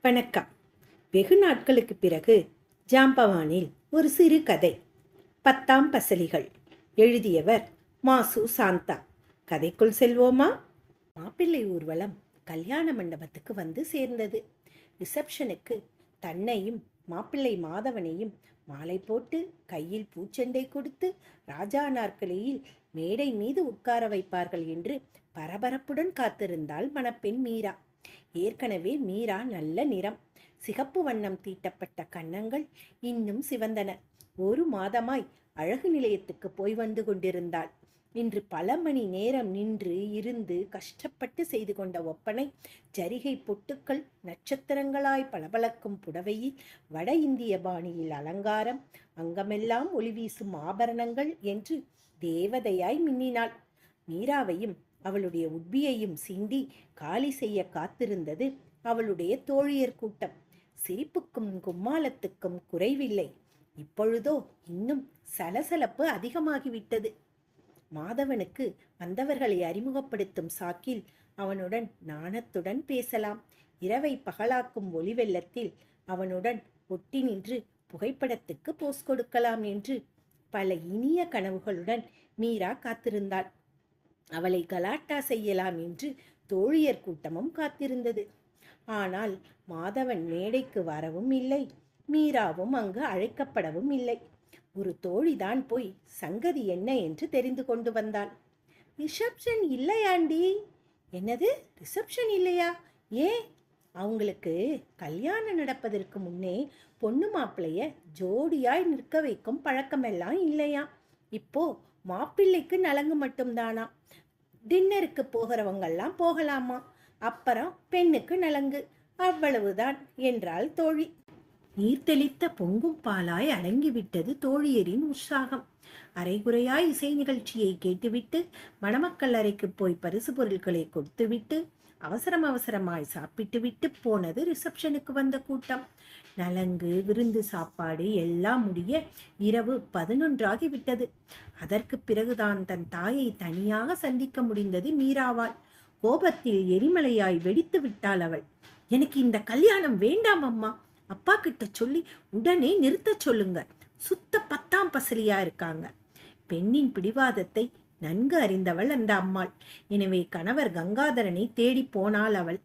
வணக்கம். வெகு நாட்களுக்கு பிறகு ஜாம்பவானில் ஒரு சிறு கதை. 10ஆம் பசலிகள். எழுதியவர் மாசு சாந்தா. கதைக்குள் செல்வோமா? மாப்பிள்ளை ஊர்வலம் கல்யாண மண்டபத்துக்கு வந்து சேர்ந்தது. ரிசப்ஷனுக்கு தன்னையும் மாப்பிள்ளை மாதவனையும் மாலை போட்டு கையில் பூச்செண்டை கொடுத்து ராஜா நாற்காலியில் மேடை மீது உட்கார வைப்பார்கள் என்று பரபரப்புடன் காத்திருந்தாள் மணப்பெண் மீரா. ஏற்கனவே மீரா நல்ல நிறம், சிகப்பு வண்ணம் தீட்டப்பட்ட கன்னங்கள் இன்னும் சிவந்தன. ஒரு மாதமாய் அழகு நிலையத்துக்கு போய் வந்து கொண்டிருந்தாள். இன்று பல மணி நேரம் நின்று இருந்து கஷ்டப்பட்டு செய்து கொண்ட ஒப்பனை, ஜரிகை பொட்டுக்கள் நட்சத்திரங்களாய் பளபளக்கும் புடவையில் வட இந்திய பாணியில் அலங்காரம், அங்கமெல்லாம் ஒளி வீசும் ஆபரணங்கள் என்று தேவதையாய் மின்னினாள். மீராவையும் அவளுடைய உட்பியையும் சீண்டி காலி செய்ய காத்திருந்தது அவளுடைய தோழியர் கூட்டம். சிரிப்புக்கும் கும்மாளத்துக்கும் குறைவில்லை. இப்பொழுதோ இன்னும் சலசலப்பு அதிகமாகிவிட்டது. மாதவனுக்கு வந்தவர்களை அறிமுகப்படுத்தும் சாக்கில் அவனுடன் நாணத்துடன் பேசலாம். இரவை பகலாக்கும் ஒளி வெள்ளத்தில் அவனுடன் ஒட்டி நின்று புகைப்படத்துக்கு போஸ் கொடுக்கலாம் என்று பல இனிய கனவுகளுடன் மீரா காத்திருந்தாள். அவளை கலாட்டா செய்யலாம் என்று தோழியர் கூட்டமும் காத்திருந்தது. ஆனால் மாதவன் மேடைக்கு வரவும் இல்லை, மீராவும் அங்கு அழைக்கப்படவும் இல்லை. ஒரு தோழிதான் போய் சங்கதி என்ன என்று தெரிந்து கொண்டு வந்தாள். ரிசப்ஷன் இல்லையாண்டி? என்னது, ரிசப்ஷன் இல்லையா? ஏன்? அவங்களுக்கு கல்யாணம் நடப்பதற்கு முன்னே பொண்ணு மாப்பிள்ளைய ஜோடியாய் நிற்க வைக்கும் பழக்கமெல்லாம் இல்லையா? இப்போ மாப்பிள்ளைக்கு நலங்கு மட்டும்தானா? டின்னருக்கு போகிறவங்கெல்லாம் போகலாமா? அப்புறம் பெண்ணுக்கு நலங்கு, அவ்வளவுதான் என்றாள் தோழி. நீர் தெளித்த பொங்கும் பாலாய் அடங்கிவிட்டது தோழியரின் உற்சாகம். அரைகுறையாய் இசை நிகழ்ச்சியை கேட்டுவிட்டு மணமக்கள் அறைக்கு போய் பரிசு பொருட்களை கொடுத்துவிட்டு அவசரமாய் சாப்பிட்டு விட்டு போனது ரிசப்ஷனுக்கு வந்த கூட்டம். நலங்கு, விருந்து, சாப்பாடு எல்லாம் முடிய இரவு 11 ஆகிவிட்டது. அதற்கு பிறகுதான் தன் தாயை தனியாக சந்திக்க முடிந்தது மீராவால். கோபத்தில் எரிமலையாய் வெடித்து விட்டாள் அவள். எனக்கு இந்த கல்யாணம் வேண்டாம் அம்மா, அப்பா கிட்ட சொல்லி உடனே நிறுத்த சொல்லுங்க. சுத்த 10ஆம் பசலியா இருக்காங்க. பெண்ணின் பிடிவாதத்தை நன்கு அறிந்தவள் அந்த அம்மாள். எனவே கணவர் கங்காதரனை தேடி போனாள் அவள்.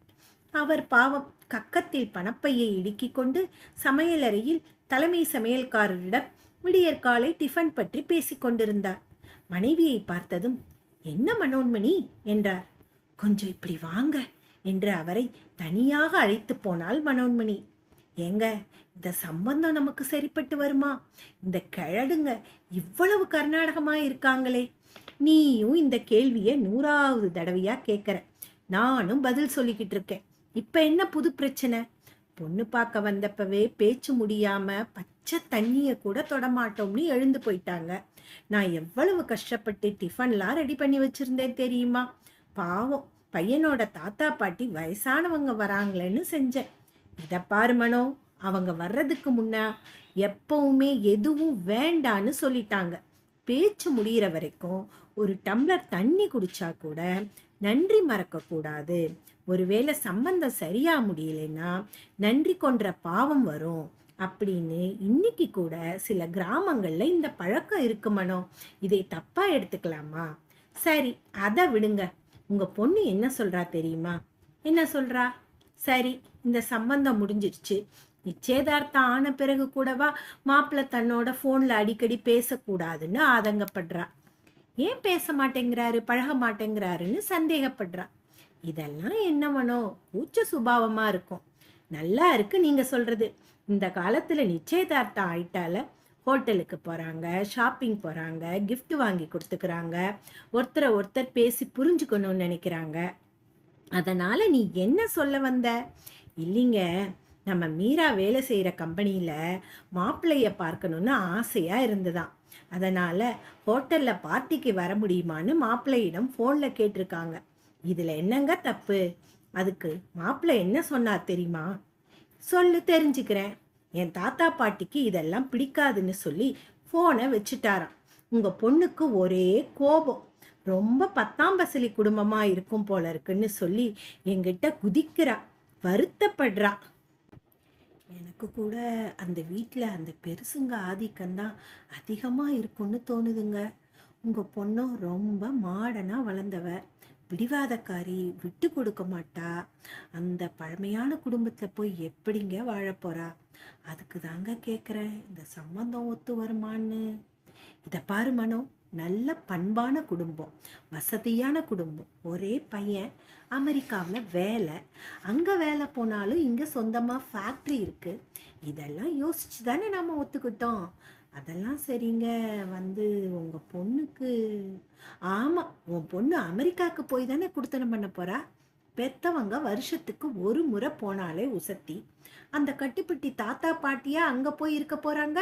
அவர் பாவம் கக்கத்தில் பணப்பையை இடுக்கிக் கொண்டு சமையலறையில் தலைமை சமையல்காரரிடம் விடியற்காலை டிஃபன் பற்றி பேசிக் கொண்டிருந்தார். மனைவியை பார்த்ததும், என்ன மனோன்மணி என்றார். கொஞ்சம் இப்படி வாங்க என்று அவரை தனியாக அழைத்து போனாள் மனோன்மணி. ஏங்க, இந்த சம்பந்தம் நமக்கு சரிப்பட்டு வருமா? இந்த கிழடுங்க இவ்வளவு கர்நாடகமாய் இருக்காங்களே. நீயும் இந்த கேள்வியை 100வது தடவையா கேட்குற. நானும் பதில் சொல்லிக்கிட்டு இருக்கேன். இப்ப என்ன புது பிரச்சனை? பொண்ணு பார்க்க வந்தப்பவே பேச்சு முடியாம பச்சை தண்ணிய கூட தொடமாட்டோம்னு எழுந்து போயிட்டாங்க. நான் எவ்வளவு கஷ்டப்பட்டு டிஃபன்லாம் ரெடி பண்ணி வச்சிருந்தேன் தெரியுமா? பாவம் பையனோட தாத்தா பாட்டி வயசானவங்க வராங்களேன்னு செஞ்சேன். இத பாரு மனோ, அவங்க வர்றதுக்கு முன்னா எப்பவுமே எதுவும் வேண்டான்னு சொல்லிட்டாங்க. பேச்சு முடிகிற வரைக்கும் ஒரு டம்ளர் தண்ணி குடிச்சா கூட நன்றி மறக்க கூடாது. ஒருவேளை சம்பந்தம் சரியா முடியலைன்னா நன்றி கொன்ற பாவம் வரும் அப்படின்னு இன்னைக்கு கூட சில கிராமங்கள்ல இந்த பழக்கம் இருக்குமனோ. இதை தப்பா எடுத்துக்கலாமா? சரி, அதை விடுங்க. உங்க பொண்ணு என்ன சொல்றா தெரியுமா? என்ன சொல்றா? சரி, இந்த சம்பந்தம் முடிஞ்சிடுச்சு, நிச்சயதார்த்தம் ஆன பிறகு கூடவா மாப்பிள்ளை தன்னோட போன்ல அடிக்கடி பேசக்கூடாதுன்னு ஆதங்கப்படுறா. ஏன் பேச மாட்டேங்கிறாரு, பழக மாட்டேங்கிறாருன்னு சந்தேகப்படுறா. இதெல்லாம் என்னவனோ கூச்ச சுபாவமா இருக்கும். நல்லா இருக்கு நீங்க சொல்றது. இந்த காலத்துல நிச்சயதார்த்தம் ஆயிட்டால ஹோட்டலுக்கு போறாங்க, ஷாப்பிங் போறாங்க, கிஃப்ட் வாங்கி கொடுத்துக்கிறாங்க, ஒருத்தரை ஒருத்தர் பேசி புரிஞ்சுக்கணும்னு நினைக்கிறாங்க. அதனால நீ என்ன சொல்ல வந்த? இல்லைங்க, நம்ம மீரா வேலை செய்கிற கம்பெனியில் மாப்பிள்ளைய பார்க்கணுன்னு ஆசையாக இருந்துதான். அதனால் ஹோட்டலில் பார்ட்டிக்கு வர முடியுமான்னு மாப்பிள்ளையிடம் ஃபோனில் கேட்டிருக்காங்க. இதில் என்னங்க தப்பு? அதுக்கு மாப்பிள்ளை என்ன சொன்னார் தெரியுமா? சொல்லு, தெரிஞ்சுக்கிறேன். என் தாத்தா பாட்டிக்கு இதெல்லாம் பிடிக்காதுன்னு சொல்லி ஃபோனை வச்சுட்டாராம். உங்கள் பொண்ணுக்கு ஒரே கோபம். ரொம்ப 10ஆம் பசலி குடும்பமாக இருக்கும் போல இருக்குன்னு சொல்லி என்கிட்ட குதிக்கிறா, வருத்தப்படுறா. எனக்கு கூட அந்த வீட்டில் அந்த பெருசுங்க ஆதிக்கம்தான் அதிகமாக இருக்குன்னு தோணுதுங்க. உங்கள் பொண்ணும் ரொம்ப மாடனாக வளர்ந்தவ, பிடிவாதக்காரி, விட்டு கொடுக்க மாட்டா. அந்த பழமையான குடும்பத்தில் போய் எப்படிங்க வாழப் போறா? அதுக்கு தாங்க கேட்குறேன், இந்த சம்மந்தம் ஒத்து வருமான்னு. இதை பாரு மனோ, நல்ல பண்பான குடும்பம், வசதியான குடும்பம், ஒரே பையன், அமெரிக்காவில் வேலை, அங்கே வேலை போனாலும் இங்கே சொந்தமாக ஃபேக்ட்ரி இருக்குது. இதெல்லாம் யோசிச்சு தானே நாம் ஒத்துக்கிட்டோம். அதெல்லாம் சரிங்க. வந்து உங்கள் பொண்ணுக்கு, ஆமாம், உன் பொண்ணு அமெரிக்காவுக்கு போய் தானே குடுத்தனம் பண்ண போகிறா. பெத்தவங்க வருஷத்துக்கு ஒரு முறை போனாலே உசத்தி. அந்த கட்டிப்பிட்டி தாத்தா பாட்டியா அங்கே போய் இருக்க போகிறாங்க,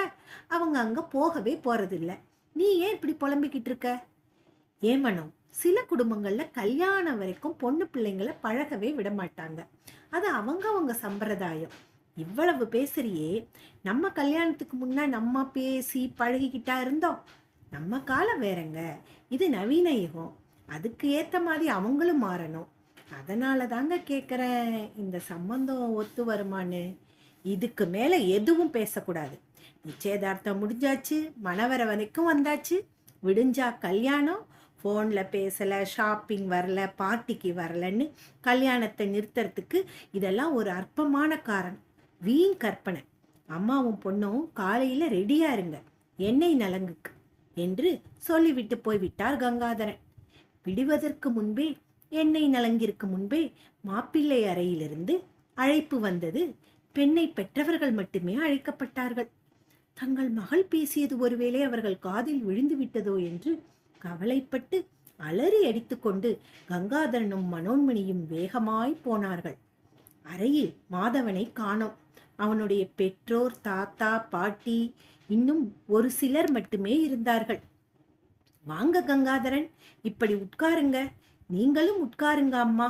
அவங்க அங்கே போகவே போகிறதில்ல. நீ ஏன் இப்படி புலம்பிக்கிட்டு இருக்க? ஏமனம், சில குடும்பங்கள்ல கல்யாணம் வரைக்கும் பொண்ணு பிள்ளைங்களை பழகவே விட மாட்டாங்க. அது அவங்க சம்பிரதாயம். இவ்வளவு பேசுறியே, நம்ம கல்யாணத்துக்கு முன்ன நம்ம பேசி பழகிக்கிட்டா இருந்தோம். நம்ம காலம் வேறங்க, இது நவீன யுகம். அதுக்கு ஏத்த மாதிரி அவங்களும் மாறணும். அதனால தாங்க கேட்குறேன், இந்த சம்பந்தம் ஒத்து வருமானு. இதுக்கு மேல எதுவும் பேசக்கூடாது. நிச்சயதார்த்தம் முடிஞ்சாச்சு, மணவரவனுக்கும் வந்தாச்சு, விடிஞ்சா கல்யாணம். ஃபோனில் பேசலை, ஷாப்பிங் வரல, பார்ட்டிக்கு வரலன்னு கல்யாணத்தை நிறுத்துறதுக்கு இதெல்லாம் ஒரு அற்பமான காரணம், வீண் கற்பனை. அம்மாவும் பொண்ணும் காலையில் ரெடியா இருங்க, எண்ணெய் நலங்குக்கு என்று சொல்லிவிட்டு போய்விட்டார் கங்காதரன். விடுவதற்கு முன்பே, எண்ணெய் நலங்கிற்கு முன்பே மாப்பிள்ளை அறையிலிருந்து அழைப்பு வந்தது. பெண்ணை பெற்றவர்கள் மட்டுமே அழைக்கப்பட்டார்கள். தங்கள் மகள் பேசியது ஒருவேளை அவர்கள் காதில் விழுந்து விட்டதோ என்று கவலைப்பட்டு அலறி அடித்துக்கொண்டு கங்காதரனும் மனோன்மணியும் வேகமாய் போனார்கள். அறையில் மாதவனை காணோம். அவனுடைய பெற்றோர், தாத்தா, பாட்டி, இன்னும் ஒரு சிலர் மட்டுமே இருந்தார்கள். வாங்க கங்காதரன், இப்படி உட்காருங்க. நீங்களும் உட்காருங்க அம்மா.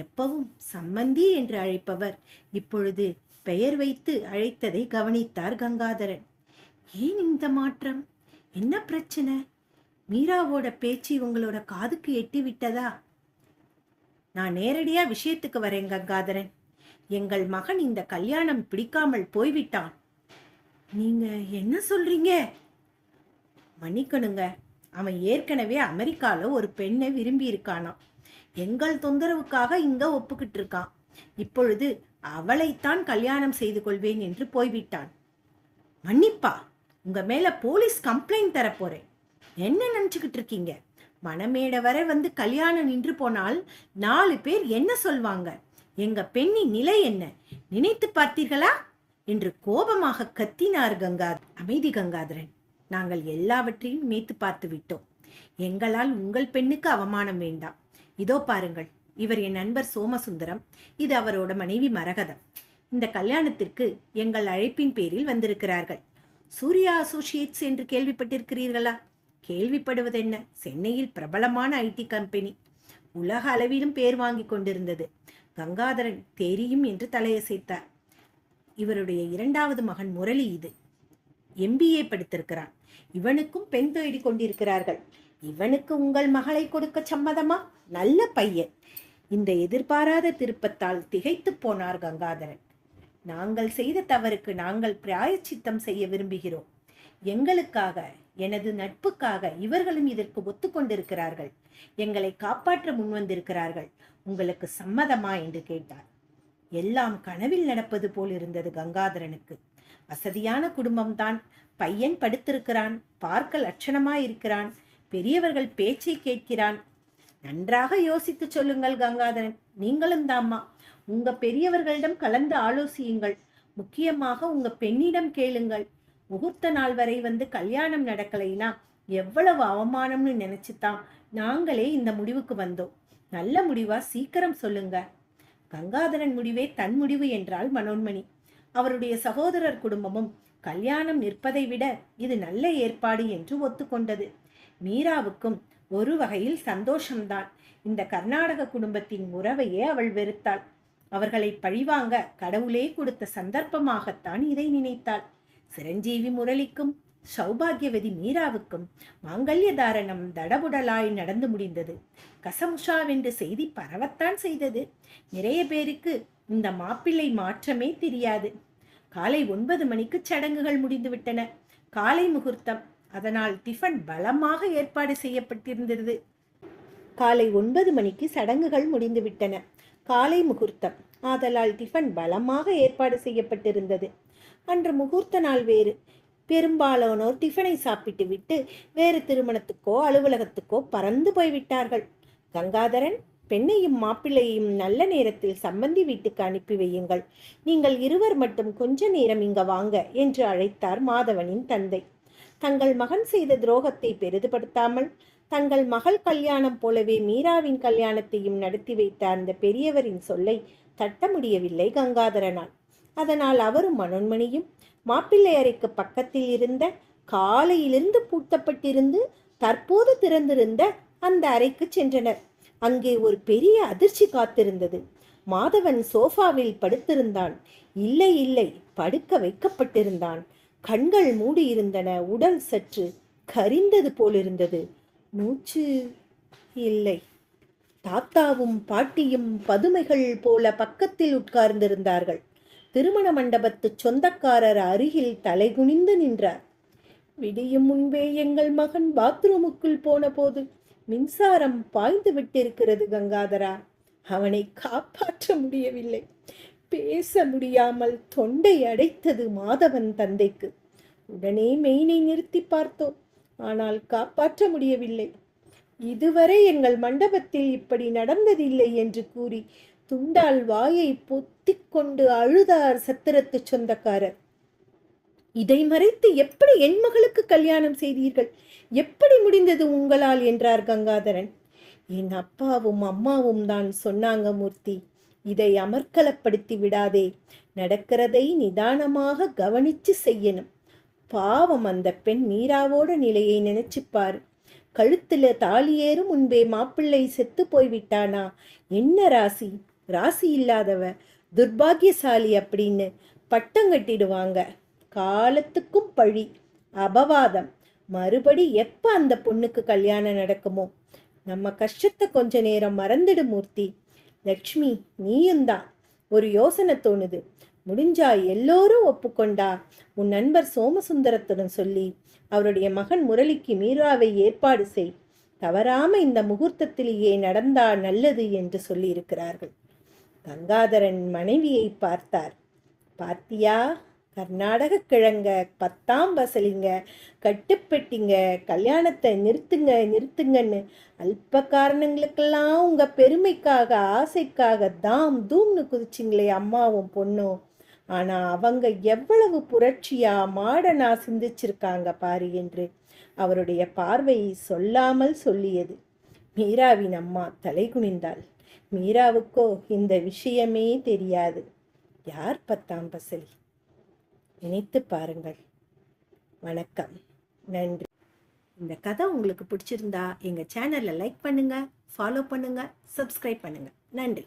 எப்பவும் சம்மந்தி என்று அழைப்பவர் இப்பொழுது பெயர் வைத்து அழைத்ததை கவனித்தார் கங்காதரன். ஏன் இந்த மாற்றம்? என்ன பிரச்சனை? மீராவோட பேச்சு உங்களோட காதுக்கு எட்டி விட்டதா? நான் நேரடியா விஷயத்துக்கு வரேன் கங்காதரன். எங்கள் மகன் இந்த கல்யாணம் பிடிக்காமல் போய்விட்டான். நீங்க என்ன சொல்றீங்க? மன்னிக்கணுங்க, அவன் ஏற்கனவே அமெரிக்கால ஒரு பெண்ணை விரும்பி இருக்கானாம். எங்கள் தொந்தரவுக்காக இங்க ஒப்புக்கிட்டு இருக்கான். இப்பொழுது அவளைத்தான் கல்யாணம் செய்து கொள்வேன் என்று போய்விட்டான். மன்னிப்பா? உங்க மேல போலீஸ் கம்ப்ளைண்ட் தர போறேன். என்ன நினைச்சுக்கிட்டு இருக்கீங்க? மணமேடை வரை வந்து கல்யாணம் நின்று போனால் 4 பேர் என்ன சொல்வாங்க? எங்க பெண்ணின் நிலை என்ன நினைத்து பார்த்தீர்களா என்று கோபமாக கத்தினார் அமைதி கங்காதரன். நாங்கள் எல்லாவற்றையும் நினைத்து பார்த்து விட்டோம். எங்களால் உங்கள் பெண்ணுக்கு அவமானம் வேண்டாம். இதோ பாருங்கள், இவர் என் நண்பர் சோமசுந்தரம், இது அவரோட மனைவி மரகதம். இந்த கல்யாணத்திற்கு எங்கள் அழைப்பின் பேரில் வந்திருக்கிறார்கள். சூர்யா அசோசியேட்ஸ் என்று கேள்விப்பட்டிருக்கிறீர்களா? கேள்விப்படுவதென்ன, சென்னையில் பிரபலமான ஐடி கம்பெனி, உலக அளவிலும் பேர் வாங்கி கொண்டிருந்தது. கங்காதரன் தெரியும் என்று தலையசைத்தார். இவருடைய 2வது மகன் முரளி இது MBA படித்திருக்கிறான். இவனுக்கும் பெண் தேடி கொண்டிருக்கிறார்கள். இவனுக்கு உங்கள் மகளை கொடுக்க சம்மதமா? நல்ல பையன். இந்த எதிர்பாராத திருப்பத்தால் திகைத்து போனார் கங்காதரன். நாங்கள் செய்த தவறுக்கு நாங்கள் பிராயச்சித்தம் செய்ய விரும்புகிறோம். எங்களுக்காக, எனது நட்புக்காக இவர்களும் இதற்கு ஒத்துக்கொண்டிருக்கிறார்கள். எங்களை காப்பாற்ற முன்வந்திருக்கிறார்கள். உங்களுக்கு சம்மதமா என்று கேட்டார். எல்லாம் கனவில் நடப்பது போல் இருந்தது கங்காதரனுக்கு. வசதியான குடும்பம்தான். பையன் படுத்திருக்கிறான், பார்க்க லட்சணமாயிருக்கிறான், பெரியவர்கள் பேச்சை கேட்கிறான். நன்றாக யோசித்து சொல்லுங்கள் கங்காதரன். நீங்களும் தாம்மா, உங்க பெரியவர்களிடம் கலந்து ஆலோசியுங்கள். முக்கியமாக உங்க பெண்ணிடம் கேளுங்கள். முகூர்த்த நாள் வரை வந்து கல்யாணம் நடக்கலைன்னா எவ்வளவு அவமானம்னு நினைச்சுதான் நாங்களே இந்த முடிவுக்கு வந்தோம். நல்ல முடிவா சீக்கிரம் சொல்லுங்க. கங்காதரன் முடிவே தன் முடிவு என்றால் மனோன்மணி. அவருடைய சகோதரர் குடும்பமும் கல்யாணம் நிற்பதை விட இது நல்ல ஏற்பாடு என்று ஒத்துக்கொண்டது. மீராவுக்கும் ஒரு வகையில் சந்தோஷம்தான். இந்த கர்நாடக குடும்பத்தின் உறவையே அவள் வெறுத்தாள். அவர்களை பழிவாங்க கடவுளே கொடுத்த சந்தர்ப்பமாகத்தான் இதை நினைத்தாள். சிரஞ்சீவி முரளிக்கும் சௌபாகியவதி மீராவுக்கும் மாங்கல்ய தாரணம் தடபுடலாய் நடந்து முடிந்தது. கசமுஷாவென்று செய்தி பரவத்தான் செய்தது. நிறைய பேருக்கு இந்த மாப்பிள்ளை மாற்றமே தெரியாது. காலை 9 மணிக்கு சடங்குகள் முடிந்துவிட்டன. காலை முகூர்த்தம். அதனால் டிஃபன் பலமாக ஏற்பாடு செய்யப்பட்டிருந்தது. காலை 9 மணிக்கு சடங்குகள் முடிந்துவிட்டன. காலை முகூர்த்தம். ஆதலால் டிஃபன் பலமாக ஏற்பாடு செய்யப்பட்டிருந்தது. அன்று முகூர்த்த நாள் வேறு. பெரும்பாலானோர் டிஃபனை சாப்பிட்டு விட்டு வேறு திருமணத்துக்கோ அலுவலகத்துக்கோ பறந்து போய்விட்டார்கள். கங்காதரன், பெண்ணையும் மாப்பிள்ளையையும் நல்ல நேரத்தில் சம்பந்தி வீட்டுக்கு அனுப்பி வையுங்கள். நீங்கள் இருவர் மட்டும் கொஞ்ச நேரம் இங்க வாங்க என்று அழைத்தார் மாதவனின் தந்தை. தங்கள் மகன் செய்த துரோகத்தை பெரிதுபடுத்தாமல் தங்கள் மகள் கல்யாணம் போலவே மீராவின் கல்யாணத்தையும் நடத்தி வைத்த அந்த பெரியவரின் சொல்லை தட்ட முடியவில்லை கங்காதரனால். அதனால் அவரும் மனோன்மணியும் மாப்பிள்ளை அறைக்கு பக்கத்தில் இருந்த காலையிலிருந்து பூட்டப்பட்டிருந்து தற்போது திறந்திருந்த அந்த அறைக்கு சென்றனர். அங்கே ஒரு பெரிய அதிர்ச்சி காத்திருந்தது. மாதவன் சோஃபாவில் படுத்திருந்தான். இல்லை இல்லை, படுக்க வைக்கப்பட்டிருந்தான். கண்கள் மூடியிருந்தன. உடல் சற்று கரிந்தது போலிருந்தது. மூச்சு இல்லை. தாத்தாவும் பாட்டியும் பதுமைகள் போல பக்கத்தில் உட்கார்ந்திருந்தார்கள். திருமண மண்டபத்து சொந்தக்காரர் அருகில் தலைகுனிந்து நின்றார். விடியும் முன்பே எங்கள் மகன் பாத்ரூமுக்குள் போன போது மின்சாரம் பாய்ந்து விட்டிருக்கிறது கங்காதரா. அவனை காப்பாற்ற முடியவில்லை. பேச முடியாமல் தொண்டை அடைத்தது மாதவன் தந்தைக்கு. உடனே மெயினை நிறுத்தி பார்த்தோம். ஆனால் காப்பாற்ற முடியவில்லை. இதுவரை எங்கள் மண்டபத்தில் இப்படி நடந்ததில்லை என்று கூறி துண்டால் வாயை பொத்திக் கொண்டு அழுதார் சத்திரத்து சொந்தக்காரர். இதை மறைத்து எப்படி என் மகளுக்கு கல்யாணம் செய்தீர்கள்? எப்படி முடிந்தது உங்களால் என்றார் கங்காதரன். என் அப்பாவும் அம்மாவும் தான் சொன்னாங்க மூர்த்தி. இதை அமர்க்கலப்படுத்தி விடாதே. நடக்கிறதை நிதானமாக கவனிச்சு செய்யணும். பாவம் அந்த பெண் மீராவோட நிலையை நினைச்சுப்பாரு. கழுத்துல தாலியேறும் முன்பே மாப்பிள்ளை செத்து போய்விட்டானா? என்ன ராசி? ராசி இல்லாதவ, துர்பாகியசாலி அப்படின்னு பட்டம் கட்டிடுவாங்க. காலத்துக்கும் பழி, அபவாதம். மறுபடி எப்ப அந்த பொண்ணுக்கு கல்யாணம் நடக்குமோ? நம்ம கஷ்டத்தை கொஞ்ச நேரம் மறந்துடு மூர்த்தி. லக்ஷ்மி, நீயும்தான். ஒரு யோசனை தோணுது. முடிஞ்சா எல்லோரும் ஒப்புக்கொண்டா உன் நண்பர் சோமசுந்தரத்துடன் சொல்லி அவருடைய மகன் முரளிக்கு மீராவை ஏற்பாடு செய். தவறாம இந்த முகூர்த்தத்திலேயே நடந்தா நல்லது என்று சொல்லி இருக்கிறார்கள். கங்காதரன் மனைவியை பார்த்தார். பார்த்தியா, கர்நாடக கிழங்க, 10ஆம் பசலிங்க, கட்டுப்பெட்டிங்க, கல்யாணத்தை நிறுத்துங்க நிறுத்துங்கன்னு அல்ப காரணங்களுக்கெல்லாம் உங்க பெருமைக்காக ஆசைக்காக தாம் தூம்னு குதிச்சிங்களே அம்மாவும் பொண்ணும். ஆனா அவங்க எவ்வளவு புரட்சியா மாடனா சிந்திச்சிருக்காங்க பாரு என்று அவருடைய பார்வை சொல்லாமல் சொல்லியது. மீராவின் அம்மா தலை குனிந்தாள். மீராவுக்கோ இந்த விஷயமே தெரியாது. யார் 10ஆம் பசலி? நினைத்து பாருங்கள். வணக்கம், நன்றி. இந்த கதை உங்களுக்கு பிடிச்சிருந்தா எங்க சேனல்ல லைக் பண்ணுங்க, ஃபாலோ பண்ணுங்க, சப்ஸ்கிரைப் பண்ணுங்க. நன்றி.